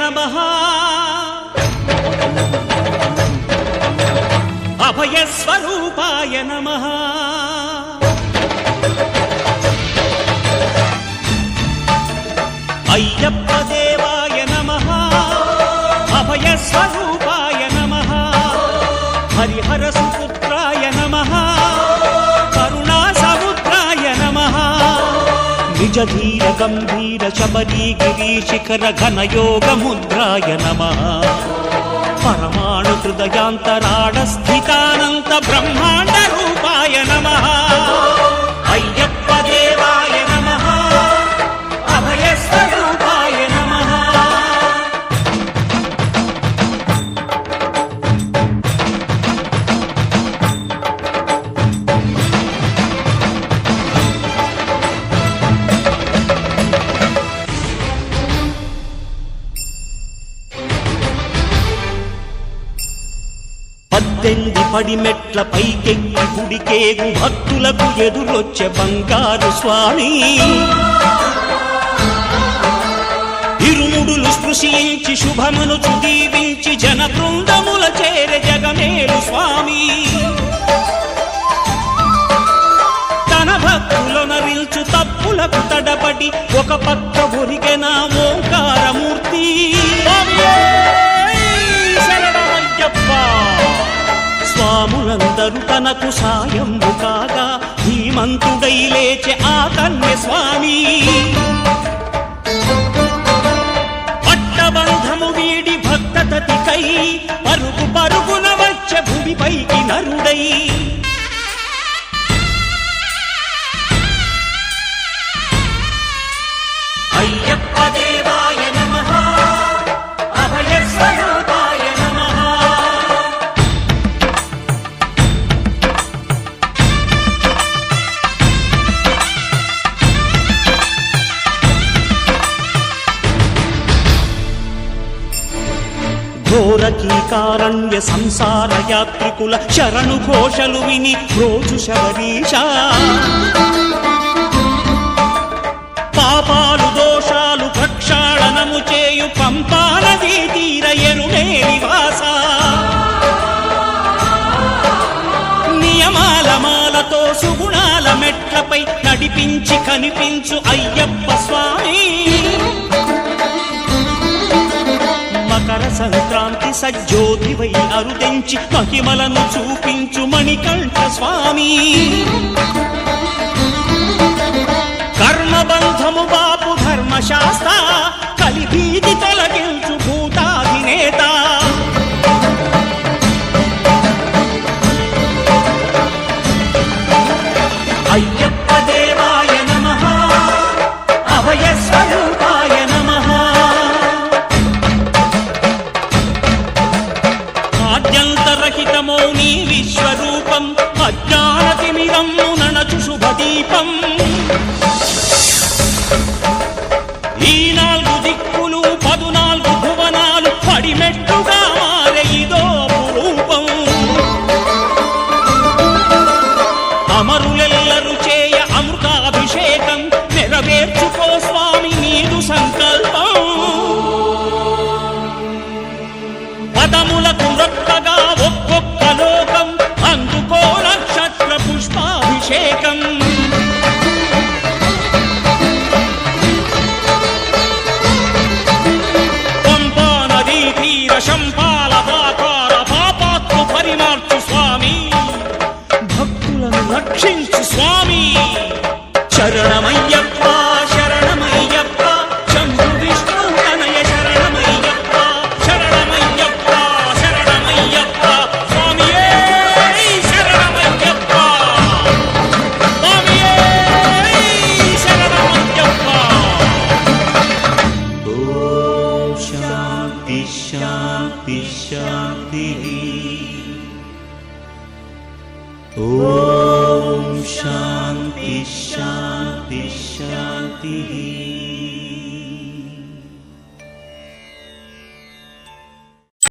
నమః అభయస్వరూపాయ నమః అయ్యప్ప దేవాయ నమః అభయస్వరూపాయ నమః హరిహర సుపుత్రాయ నమః కరుణా సముద్రాయ నమః నిజ ధీర గంభీర శబరీ గిరీశిఖర ఘనయోగ ముద్రాయ నమః పరమాణు హృదయాంతరాళ స్థితానంత బ్రహ్మాండ రూపాయ నమః అయ్యప్ప దేవాయ నమః అభయస్వరూపాయ నమః పద్దెనిమిది పడిమెట్ల పైకెక్కి గుడికేగు భక్తులకు ఎదురొచ్చే బంగారు స్వామి ఇరుముడులు స్పృశించి శుభమును దీవించి జన బృందముల చేరే జగమేలు స్వామి తన భక్తులొనరిల్చు తప్పులకు తడబడి ఒక పక్క ఒరిగెన ఓంకారమూర్తి స్వాములందరూ తనకు సాయము కాగా ధీమంతుడై లేచే ఆ కన్య స్వామి పట్టబంధము వీడి భక్తతతికై పరుగు పరుగున వచ్చే భూమిపైకి నరుడై అయ్యప్ప దేవాయ నమః అభయస్వరూపాయ నమః ఘోరకీకారణ్య సంసార యాత్రికుల శరణు ఘోషలు విని రోజు శబరీష పాపాలు దోషాలు ప్రక్షాళనము చేయు పంపానదీ తీరయనునే నివాస నియమాల మాలతో సుగుణాల మెట్లపై నడిపించి కనిపించు అయ్యప్ప స్వామి మకర సంక్రాంతి సజ్జోతివై అరుదించి మహిమలను చూపించు మణికంఠ స్వామి కర్మబంధము బాపు ధర్మశాస్త్ర కలిభీతి తొలగించు భూతాధినేత అయ్యప్ప దేవాయ నమః అభయస్వరూపాయ నమః ఆద్యంతరహితమో నీ విశ్వరూపం అజ్ఞానతిమిరము నణచు శుభదీపం ఈ 4 దిక్కులు 14 భువనాలు పడిమెట్టుగా మారే ఇదో రూపం అమరులెల్లరు చేయ అమృతాభిషేకం నెరవేర్చుకో స్వామి నీదు సంకల్పం పదములకు రొక్కగా ఒక్కొక్క లోకం అందుకో నక్షత్ర పుష్పాభిషేకం పంపా నదీ తీర శంపాల పాతాల పాపాత్మ పరిమార్చు స్వామి భక్తులను రక్షించు స్వామి శరణమయ్యప్ప శరణమయ్యప్ప శంభు విష్ణు తనయ శరణమయ్యప్ప శరణమయ్యప్ప శరణమయ్యప్ప స్వామియే శరణమయ్యప్ప స్వామియే శరణమయ్యప్ప ఓం శాంతి శాంతి శాంతి ఓం శాంతి శాంతి శాంతి